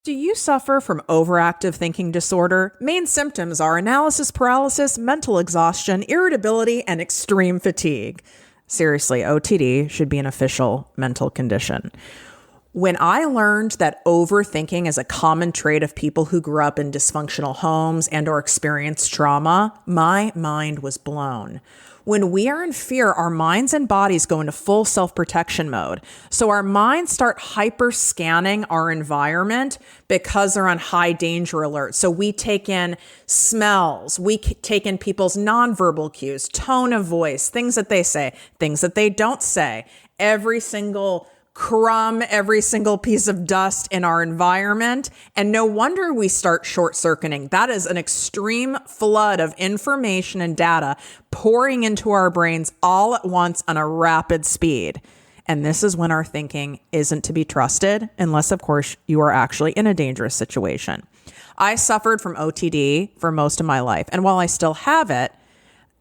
Do you suffer from overactive thinking disorder? Main symptoms are analysis paralysis, mental exhaustion, irritability, and extreme fatigue. Seriously, OTD should be an official mental condition. When I learned that overthinking is a common trait of people who grew up in dysfunctional homes and or experienced trauma, my mind was blown. When we are in fear, our minds and bodies go into full self-protection mode. So our minds start hyper scanning our environment because they're on high danger alert. So we take in smells, we take in people's nonverbal cues, tone of voice, things that they say, things that they don't say, every single crumb, every single piece of dust in our environment. And no wonder we start short-circuiting. That is an extreme flood of information and data pouring into our brains all at once on a rapid speed. And this is when our thinking isn't to be trusted, unless, of course, you are actually in a dangerous situation. I suffered from OTD for most of my life. And while I still have it,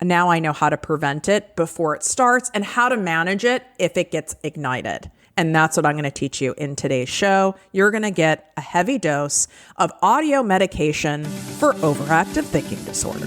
now I know how to prevent it before it starts and how to manage it if it gets ignited. And that's what I'm going to teach you in today's show. You're going to get a heavy dose of audio medication for overactive thinking disorder.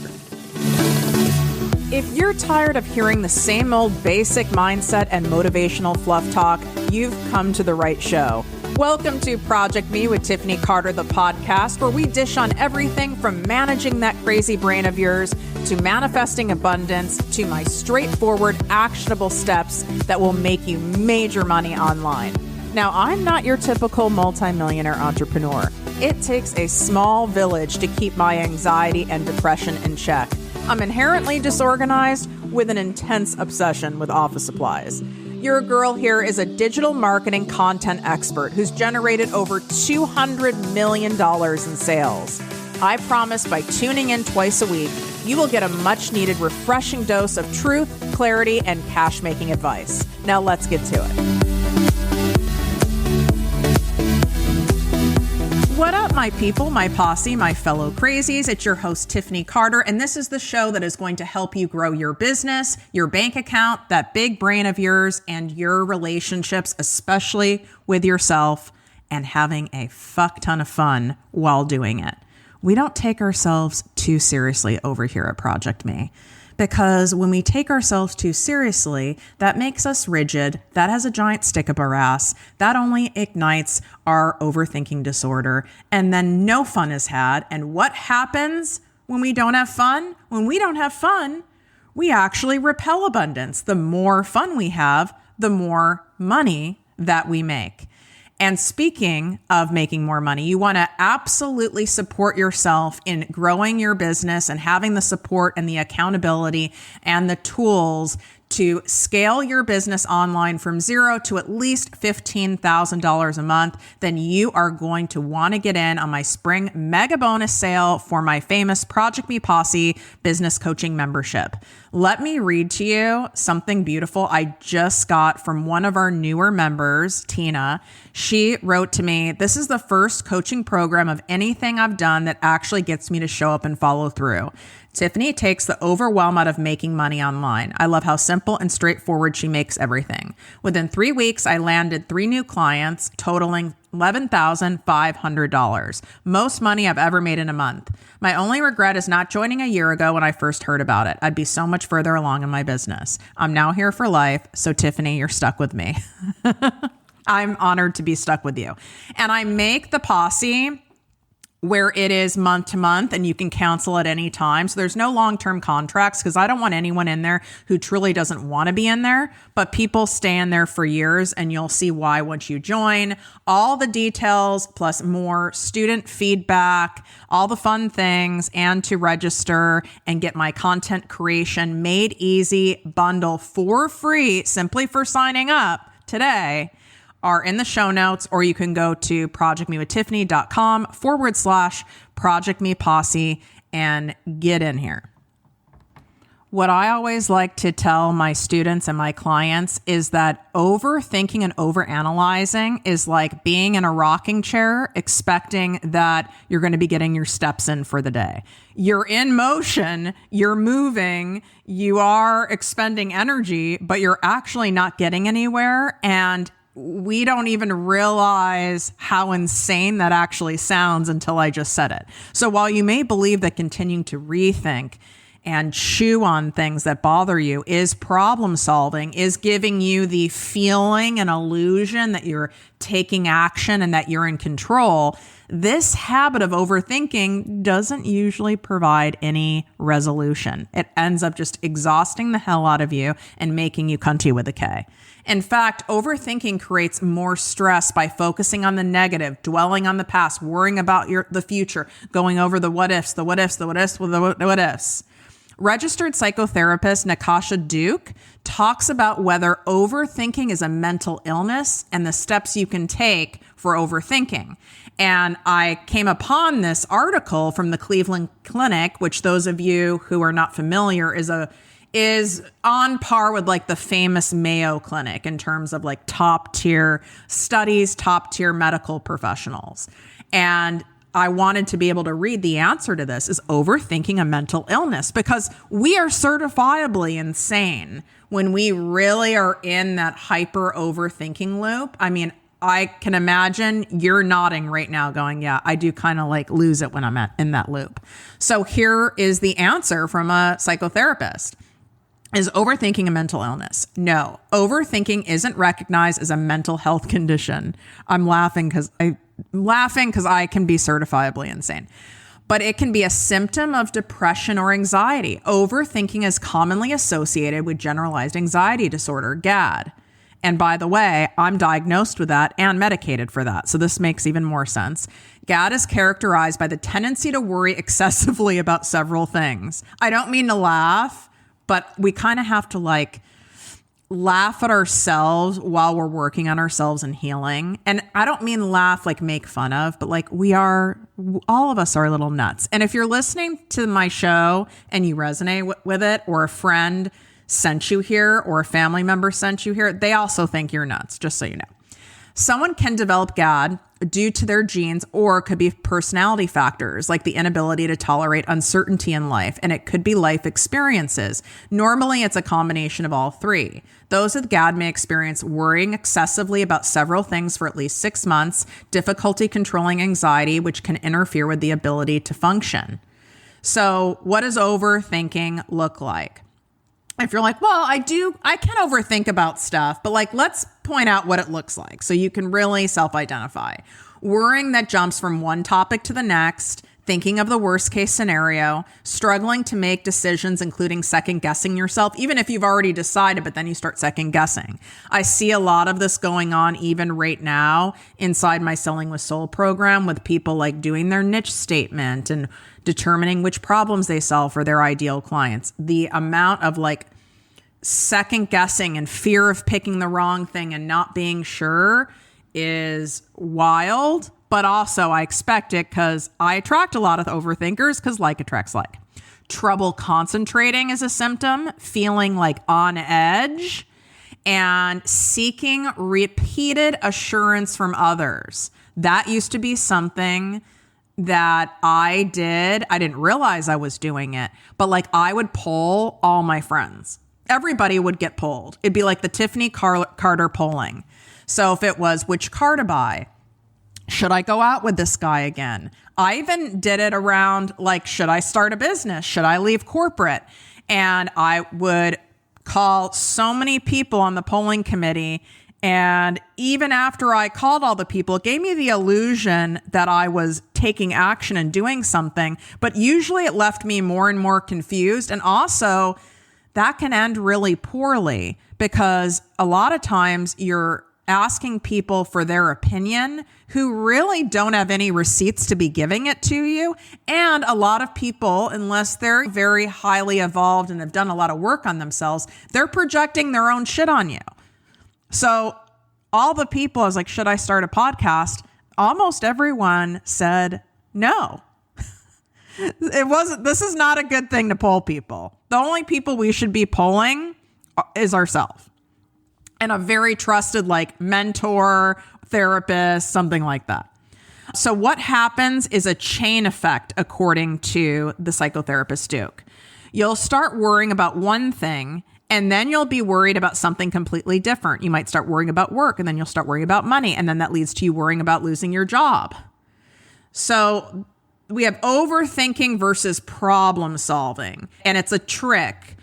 If you're tired of hearing the same old basic mindset and motivational fluff talk, you've come to the right show. Welcome to Project Me with Tiffany Carter, the podcast, where we dish on everything from managing that crazy brain of yours to manifesting abundance to my straightforward, actionable steps that will make you major money online. Now, I'm not your typical multimillionaire entrepreneur. It takes a small village to keep my anxiety and depression in check. I'm inherently disorganized with an intense obsession with office supplies. Your girl here is a digital marketing content expert who's generated over $200 million in sales. I promise by tuning in twice a week, you will get a much needed refreshing dose of truth, clarity, and cash-making advice. Now let's get to it. What up, my people, my posse, my fellow crazies? It's your host, Tiffany Carter, and this is the show that is going to help you grow your business, your bank account, that big brain of yours, and your relationships, especially with yourself, and having a fuck ton of fun while doing it. We don't take ourselves too seriously over here at ProjectME. Because when we take ourselves too seriously, that makes us rigid. That has a giant stick up our ass. That only ignites our overthinking disorder. And then no fun is had. And what happens when we don't have fun? When we don't have fun, we actually repel abundance. The more fun we have, the more money that we make. And speaking of making more money, you want to absolutely support yourself in growing your business and having the support and the accountability and the tools to scale your business online from zero to at least $15,000 a month, then you are going to want to get in on my spring mega bonus sale for my famous ProjectME Posse business coaching membership. Let me read to you something beautiful I just got from one of our newer members, Tina. She wrote to me, "This is the first coaching program of anything I've done that actually gets me to show up and follow through. Tiffany takes the overwhelm out of making money online. I love how simple and straightforward she makes everything. Within 3 weeks, I landed 3 new clients, totaling $11,500. Most money I've ever made in a month. My only regret is not joining a year ago when I first heard about it. I'd be so much further along in my business. I'm now here for life. So Tiffany, you're stuck with me." I'm honored to be stuck with you. And I make the Posse where it is month to month and you can cancel at any time. So there's no long-term contracts because I don't want anyone in there who truly doesn't want to be in there, but people stay in there for years and you'll see why once you join. All the details plus more student feedback, all the fun things, and to register and get my content creation made easy bundle for free simply for signing up today are in the show notes, or you can go to projectmewithtiffany.com/ProjectME Posse and get in here. What I always like to tell my students and my clients is that overthinking and overanalyzing is like being in a rocking chair expecting that you're going to be getting your steps in for the day. You're in motion, you're moving, you are expending energy, but you're actually not getting anywhere. And we don't even realize how insane that actually sounds until I just said it. So while you may believe that continuing to rethink and chew on things that bother you is problem solving, is giving you the feeling and illusion that you're taking action and that you're in control, this habit of overthinking doesn't usually provide any resolution. It ends up just exhausting the hell out of you and making you cunty with a K. In fact, overthinking creates more stress by focusing on the negative, dwelling on the past, worrying about the future, going over the what ifs, the what ifs, the what ifs, the what ifs. Registered psychotherapist Nakasha Duke talks about whether overthinking is a mental illness and the steps you can take for overthinking. And I came upon this article from the Cleveland Clinic, which those of you who are not familiar is on par with like the famous Mayo Clinic in terms of like top tier studies, top tier medical professionals. And I wanted to be able to read the answer to this. Is overthinking a mental illness? Because we are certifiably insane when we really are in that hyper overthinking loop. I mean, I can imagine you're nodding right now going, yeah, I do kind of like lose it when I'm in that loop. So here is the answer from a psychotherapist. Is overthinking a mental illness? No, overthinking isn't recognized as a mental health condition. I'm laughing because I can be certifiably insane. But it can be a symptom of depression or anxiety. Overthinking is commonly associated with generalized anxiety disorder, GAD. And by the way, I'm diagnosed with that and medicated for that. So this makes even more sense. GAD is characterized by the tendency to worry excessively about several things. I don't mean to laugh, but we kind of have to like laugh at ourselves while we're working on ourselves and healing. And I don't mean laugh like make fun of, but like all of us are a little nuts. And if you're listening to my show and you resonate with it, or a friend sent you here or a family member sent you here, they also think you're nuts, just so you know. Someone can develop GAD due to their genes, or it could be personality factors like the inability to tolerate uncertainty in life, and it could be life experiences. Normally, it's a combination of all three. Those with GAD may experience worrying excessively about several things for at least 6 months, difficulty controlling anxiety, which can interfere with the ability to function. So what does overthinking look like? If you're like, well, I can overthink about stuff, but like, let's point out what it looks like so you can really self-identify. Worrying that jumps from one topic to the next, thinking of the worst case scenario, struggling to make decisions, including second guessing yourself, even if you've already decided, but then you start second guessing. I see a lot of this going on even right now inside my Selling with Soul program, with people like doing their niche statement and determining which problems they solve for their ideal clients. The amount of like second guessing and fear of picking the wrong thing and not being sure is wild. But also I expect it because I attract a lot of overthinkers, because like attracts like. Trouble concentrating is a symptom, feeling like on edge, and seeking repeated assurance from others. That used to be something that I did. I didn't realize I was doing it, but like I would poll all my friends. Everybody would get polled. It'd be like the Tiffany Carter polling. So if it was which car to buy, should I go out with this guy again? I even did it around like, should I start a business? Should I leave corporate? And I would call so many people on the polling committee. And even after I called all the people, it gave me the illusion that I was taking action and doing something. But usually it left me more and more confused. And also that can end really poorly, because a lot of times you're asking people for their opinion who really don't have any receipts to be giving it to you. And a lot of people, unless they're very highly evolved and have done a lot of work on themselves, they're projecting their own shit on you. So all the people, I was like, should I start a podcast? Almost everyone said no. This is not a good thing to poll people. The only people we should be polling is ourselves. And a very trusted like mentor, therapist, something like that. So what happens is a chain effect, according to the psychotherapist Duke. You'll start worrying about one thing, And then you'll be worried about something completely different. You might start worrying about work, and then you'll start worrying about money. And then that leads to you worrying about losing your job. So we have overthinking versus problem solving. And it's a trick.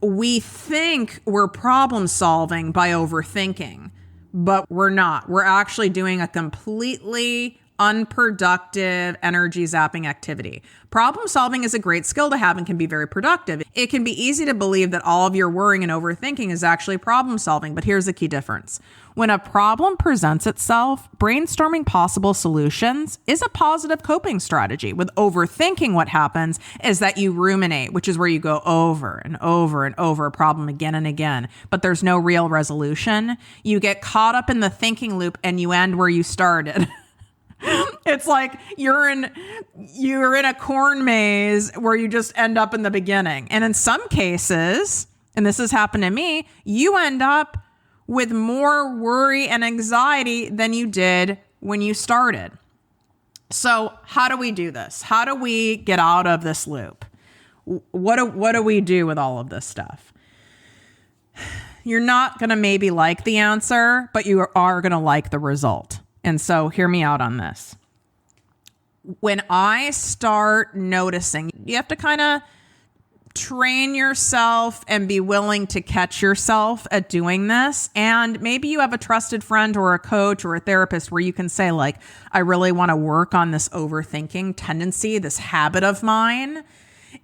We think we're problem solving by overthinking, but we're not. We're actually doing a completely unproductive energy zapping activity. Problem solving is a great skill to have and can be very productive. It can be easy to believe that all of your worrying and overthinking is actually problem solving, but here's the key difference. When a problem presents itself, brainstorming possible solutions is a positive coping strategy. With overthinking, what happens is that you ruminate, which is where you go over and over and over a problem again and again, but there's no real resolution. You get caught up in the thinking loop and you end where you started. It's like you're in a corn maze where you just end up in the beginning. And in some cases, and this has happened to me, you end up with more worry and anxiety than you did when you started. So how do we do this? How do we get out of this loop? What do we do with all of this stuff? You're not going to maybe like the answer, but you are going to like the result. And so hear me out on this. When I start noticing, you have to kind of train yourself and be willing to catch yourself at doing this. And maybe you have a trusted friend or a coach or a therapist where you can say, like, I really want to work on this overthinking tendency, this habit of mine.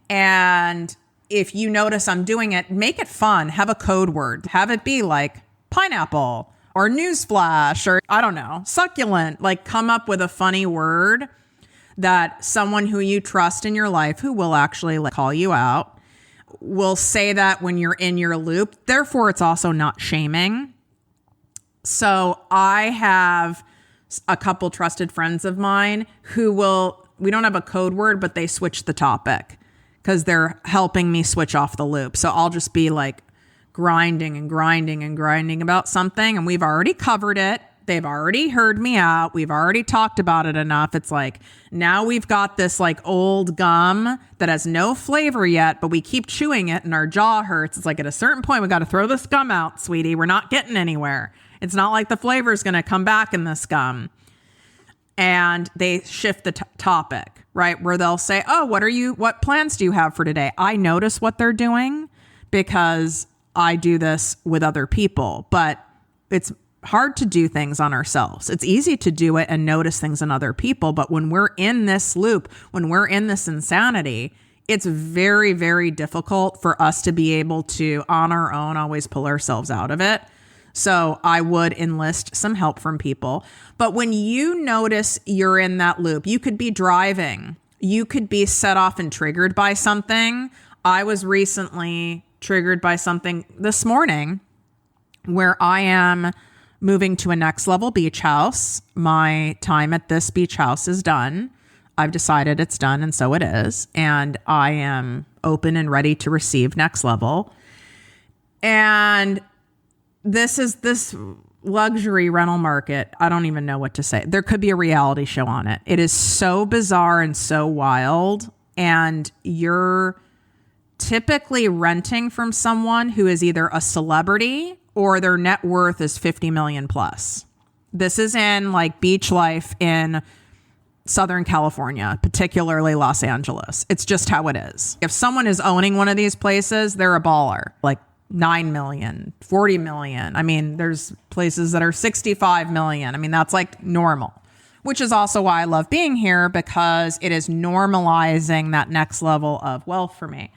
And if you notice I'm doing it, make it fun. Have a code word. Have it be like pineapple or newsflash, or I don't know, succulent. Like, come up with a funny word that someone who you trust in your life, who will actually call you out, will say that when you're in your loop. Therefore, it's also not shaming. So I have a couple trusted friends of mine who we don't have a code word, but they switch the topic because they're helping me switch off the loop. So I'll just be like, grinding about something, and we've already covered it. They've already heard me out. We've already talked about it enough. It's like, now we've got this like old gum that has no flavor yet, but we keep chewing it and our jaw hurts. It's like, at a certain point, we got to throw this gum out, sweetie. We're not getting anywhere. It's not like the flavor is going to come back in this gum. And they shift the topic, right? Where they'll say, oh, what plans do you have for today? I notice what they're doing because I do this with other people, but it's hard to do things on ourselves. It's easy to do it and notice things in other people. But when we're in this loop, when we're in this insanity, it's very, very difficult for us to be able to, on our own, always pull ourselves out of it. So I would enlist some help from people. But when you notice you're in that loop, you could be driving, you could be set off and triggered by something. I was recently triggered by something this morning where I am moving to a next level beach house. My time at this beach house is done. I've decided it's done, and so it is. And I am open and ready to receive next level. And this luxury rental market, I don't even know what to say. There could be a reality show on it. It is so bizarre and so wild. And you're typically renting from someone who is either a celebrity or their net worth is 50 million plus. This is in like beach life in Southern California, particularly Los Angeles. It's just how it is. If someone is owning one of these places, they're a baller, like 9 million, 40 million. I mean, there's places that are 65 million. I mean, that's like normal, which is also why I love being here, because it is normalizing that next level of wealth for me.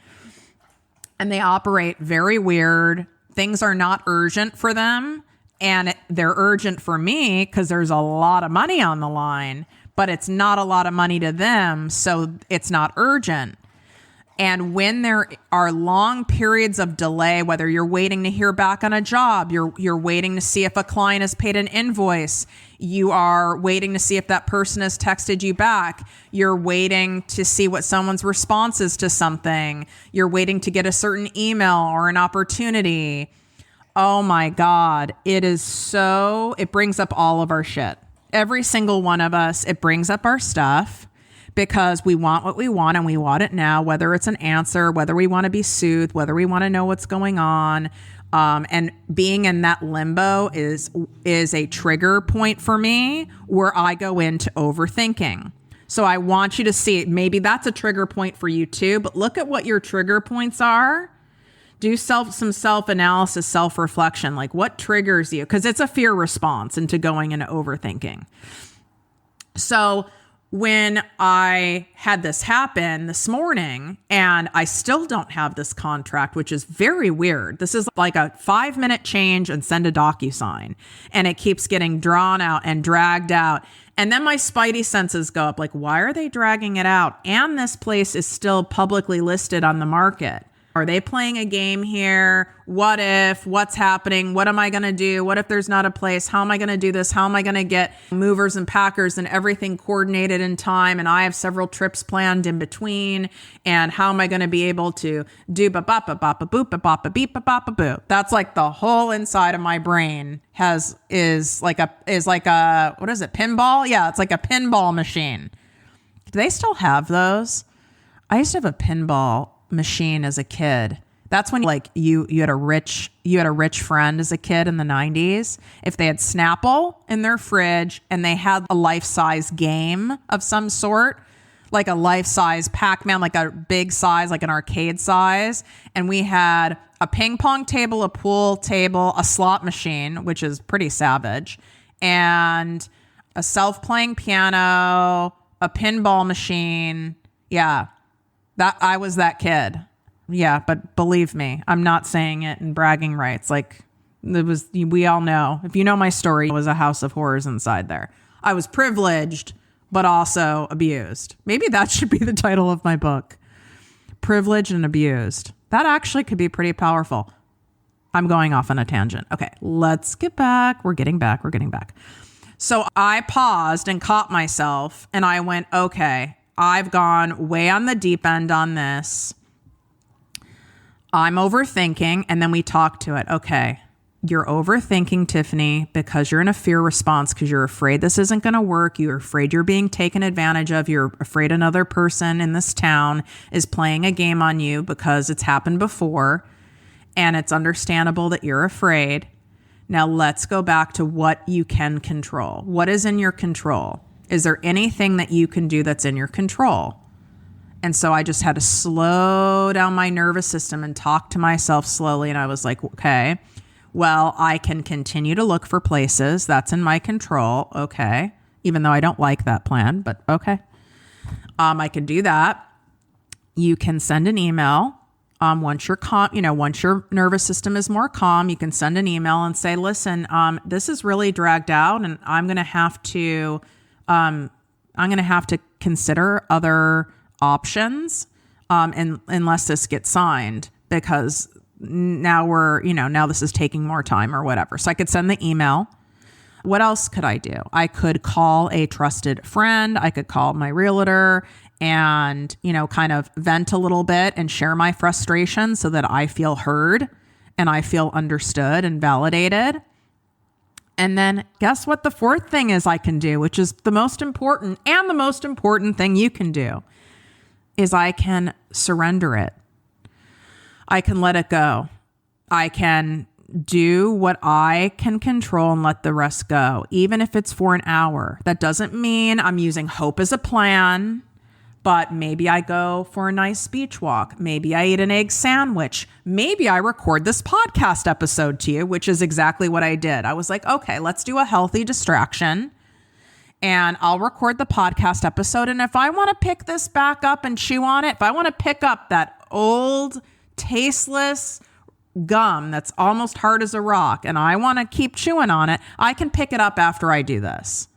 And they operate very weird. Things are not urgent for them. And they're urgent for me because there's a lot of money on the line, but it's not a lot of money to them. So it's not urgent. And when there are long periods of delay, whether you're waiting to hear back on a job, you're waiting to see if a client has paid an invoice, you are waiting to see if that person has texted you back, you're waiting to see what someone's response is to something, you're waiting to get a certain email or an opportunity. Oh my God, it brings up all of our shit. Every single one of us, it brings up our stuff because we want what we want and we want it now, whether it's an answer, whether we want to be soothed, whether we want to know what's going on. And being in that limbo is a trigger point for me where I go into overthinking. So I want you to see, maybe that's a trigger point for you too, but look at what your trigger points are. Do some self-analysis, self-reflection, like what triggers you? Because it's a fear response into going into overthinking. So when I had this happen this morning, and I still don't have this contract, which is very weird. This is like a 5-minute change and send a DocuSign. And it keeps getting drawn out and dragged out. And then my spidey senses go up, like, why are they dragging it out? And this place is still publicly listed on the market. Are they playing a game here? What if? What's happening? What am I going to do? What if there's not a place? How am I going to do this? How am I going to get movers and packers and everything coordinated in time? And I have several trips planned in between. And how am I going to be able to do ba-ba-ba-ba-ba-boop-ba-ba-ba-beep-ba-ba-ba-boo? That's like the whole inside of my brain is like a what is it? Pinball? Yeah, it's like a pinball machine. Do they still have those? I used to have a pinball machine as a kid. That's when like you had a rich friend as a kid in the 90s. If they had Snapple in their fridge and they had a life-size game of some sort, like a life-size Pac-Man, like a big size, like an arcade size, and we had a ping pong table, a pool table, a slot machine, which is pretty savage, and a self-playing piano, a pinball machine. Yeah. That I was that kid. Yeah, but believe me, I'm not saying it in bragging rights. Like we all know. If you know my story, it was a house of horrors inside there. I was privileged, but also abused. Maybe that should be the title of my book. Privileged and abused. That actually could be pretty powerful. I'm going off on a tangent. Okay, let's get back. We're getting back. So I paused and caught myself and I went, okay, I've gone way on the deep end on this. I'm overthinking. And then we talked to it. Okay, you're overthinking, Tiffany, because you're in a fear response, because you're afraid this isn't going to work. You're afraid you're being taken advantage of. You're afraid another person in this town is playing a game on you because it's happened before. And it's understandable that you're afraid. Now let's go back to what you can control. What is in your control? Is there anything that you can do that's in your control? And so I just had to slow down my nervous system and talk to myself slowly. And I was like, okay, well, I can continue to look for places. That's in my control. Okay. Even though I don't like that plan, but okay. I can do that. You can send an email. Once you're calm, once your nervous system is more calm, you can send an email and say, listen, this is really dragged out and I'm going to have to consider other options, and unless this gets signed, because now this is taking more time or whatever. So I could send the email. What else could I do? I could call a trusted friend. I could call my realtor and, kind of vent a little bit and share my frustration so that I feel heard and I feel understood and validated. And then guess what the fourth thing is I can do, which is the most important thing you can do, is I can surrender it. I can let it go. I can do what I can control and let the rest go, even if it's for an hour. That doesn't mean I'm using hope as a plan. But maybe I go for a nice beach walk. Maybe I eat an egg sandwich. Maybe I record this podcast episode to you, which is exactly what I did. I was like, okay, let's do a healthy distraction and I'll record the podcast episode. And if I want to pick this back up and chew on it, if I want to pick up that old tasteless gum that's almost hard as a rock and I want to keep chewing on it, I can pick it up after I do this.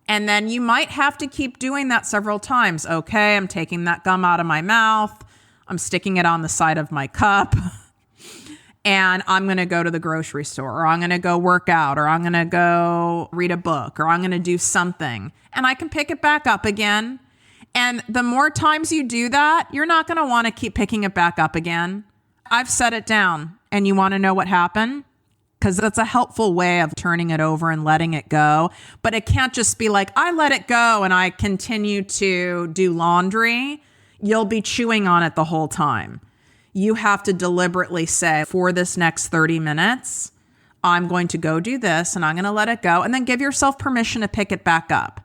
And then you might have to keep doing that several times. Okay, I'm taking that gum out of my mouth. I'm sticking it on the side of my cup. And I'm going to go to the grocery store, or I'm going to go work out, or I'm going to go read a book, or I'm going to do something. And I can pick it back up again. And the more times you do that, you're not going to want to keep picking it back up again. I've set it down. And you want to know what happened? because that's a helpful way of turning it over and letting it go. But it can't just be like, I let it go and I continue to do laundry. You'll be chewing on it the whole time. You have to deliberately say, for this next 30 minutes, I'm going to go do this and I'm going to let it go, and then give yourself permission to pick it back up.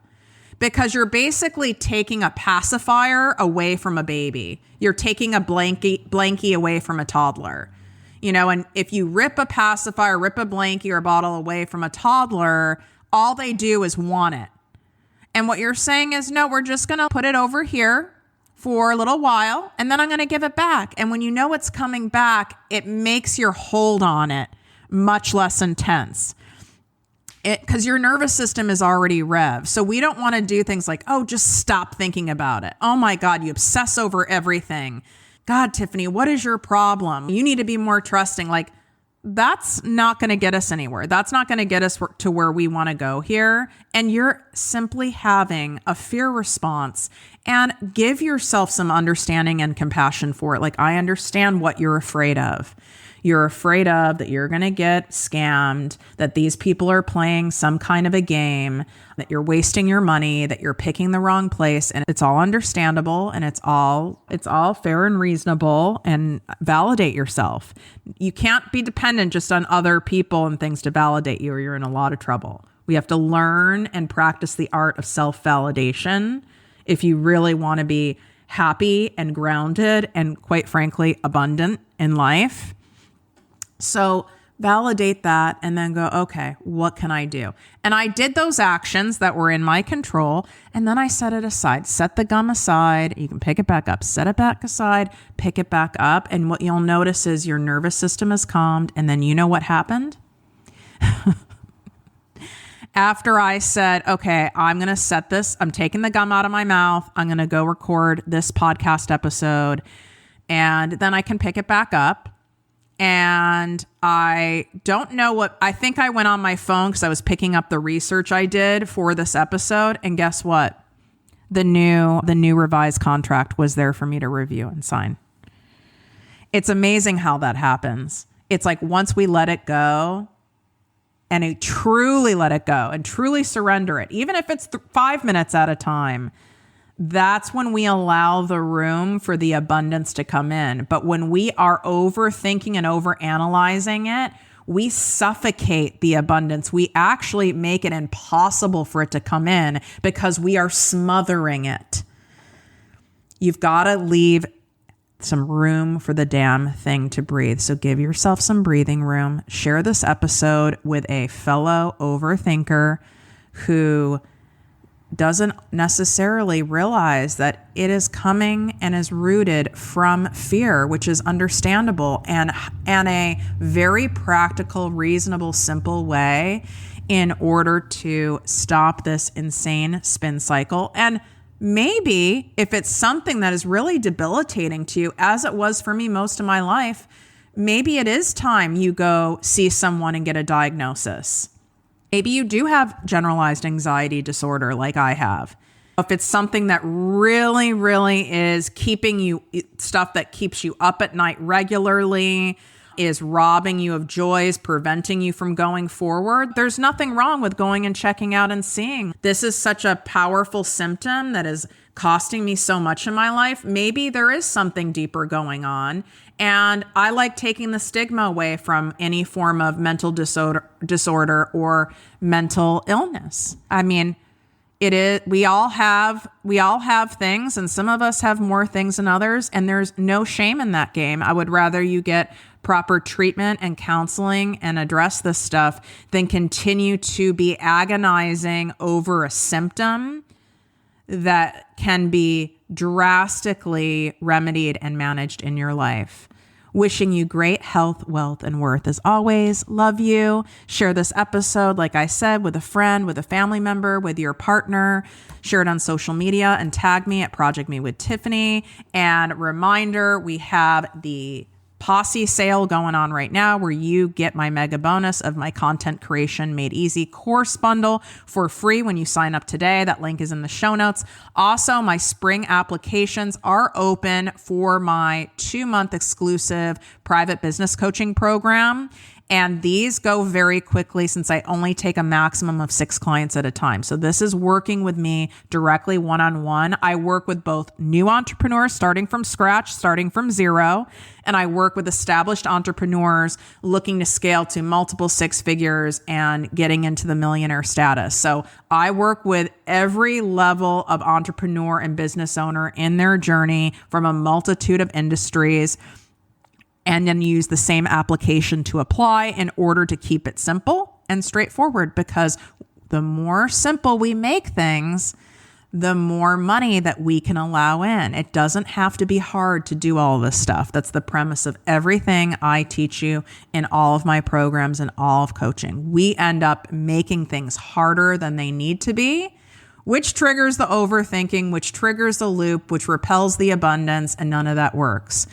Because you're basically taking a pacifier away from a baby. You're taking a blankie away from a toddler. And if you rip a pacifier, rip a blankie or a bottle away from a toddler, all they do is want it. And what you're saying is, no, we're just going to put it over here for a little while, and then I'm going to give it back. And when you know it's coming back, it makes your hold on it much less intense. Because your nervous system is already revved. So we don't want to do things like, oh, just stop thinking about it. Oh my God, you obsess over everything. God, Tiffany, what is your problem? You need to be more trusting. Like, that's not going to get us anywhere. That's not going to get us to where we want to go here. And you're simply having a fear response, and give yourself some understanding and compassion for it. Like, I understand what you're afraid of. You're afraid of that you're going to get scammed, that these people are playing some kind of a game, that you're wasting your money, that you're picking the wrong place. And it's all understandable, and it's all fair and reasonable, and validate yourself. You can't be dependent just on other people and things to validate you, or you're in a lot of trouble. We have to learn and practice the art of self-validation if you really want to be happy and grounded and, quite frankly, abundant in life. So validate that and then go, okay, what can I do? And I did those actions that were in my control, and then I set it aside. Set the gum aside. You can pick it back up. Set it back aside. Pick it back up. And what you'll notice is your nervous system is calmed. And then you know what happened? After I said, okay, I'm going to set this. I'm taking the gum out of my mouth. I'm going to go record this podcast episode. And then I can pick it back up. And I don't know I think I went on my phone because I was picking up the research I did for this episode. And guess what? The new revised contract was there for me to review and sign. It's amazing how that happens. It's like once we let it go and truly let it go and truly surrender it, even if it's 5 minutes at a time, that's when we allow the room for the abundance to come in. But when we are overthinking and overanalyzing it, we suffocate the abundance. We actually make it impossible for it to come in because we are smothering it. You've got to leave some room for the damn thing to breathe. So give yourself some breathing room. Share this episode with a fellow overthinker who doesn't necessarily realize that it is coming and is rooted from fear, which is understandable, and a very practical, reasonable, simple way in order to stop this insane spin cycle. And maybe if it's something that is really debilitating to you, as it was for me most of my life, maybe it is time you go see someone and get a diagnosis. Maybe you do have generalized anxiety disorder like I have. If it's something that really, really is keeping you, stuff that keeps you up at night regularly, is robbing you of joys, preventing you from going forward, there's nothing wrong with going and checking out and seeing. This is such a powerful symptom that is costing me so much in my life. Maybe there is something deeper going on. And I like taking the stigma away from any form of mental disorder or mental illness. I mean, it is, we all have things, and some of us have more things than others, and there's no shame in that game. I would rather you get proper treatment and counseling and address this stuff than continue to be agonizing over a symptom that can be drastically remedied and managed in your life. Wishing you great health, wealth, and worth as always. Love you. Share this episode, like I said, with a friend, with a family member, with your partner. Share it on social media and tag me at ProjectME with Tiffany. And reminder, we have the Posse sale going on right now where you get my mega bonus of my content creation made easy course bundle for free when you sign up today. That link is in the show notes. Also, my spring applications are open for my 2-month exclusive private business coaching program. And these go very quickly since I only take a maximum of 6 clients at a time. So this is working with me directly one-on-one. I work with both new entrepreneurs starting from scratch, starting from zero, and I work with established entrepreneurs looking to scale to multiple 6 figures and getting into the millionaire status. So I work with every level of entrepreneur and business owner in their journey from a multitude of industries, and then use the same application to apply in order to keep it simple and straightforward, because the more simple we make things, the more money that we can allow in. It doesn't have to be hard to do all this stuff. That's the premise of everything I teach you in all of my programs and all of coaching. We end up making things harder than they need to be, which triggers the overthinking, which triggers the loop, which repels the abundance, and none of that works.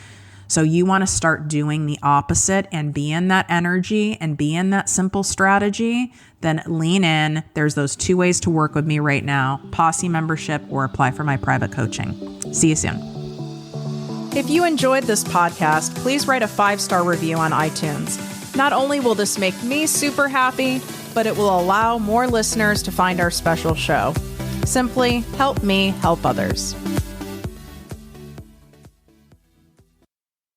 So you want to start doing the opposite and be in that energy and be in that simple strategy, then lean in. There's those 2 ways to work with me right now: Posse membership or apply for my private coaching. See you soon. If you enjoyed this podcast, please write a 5-star review on iTunes. Not only will this make me super happy, but it will allow more listeners to find our special show. Simply help me help others.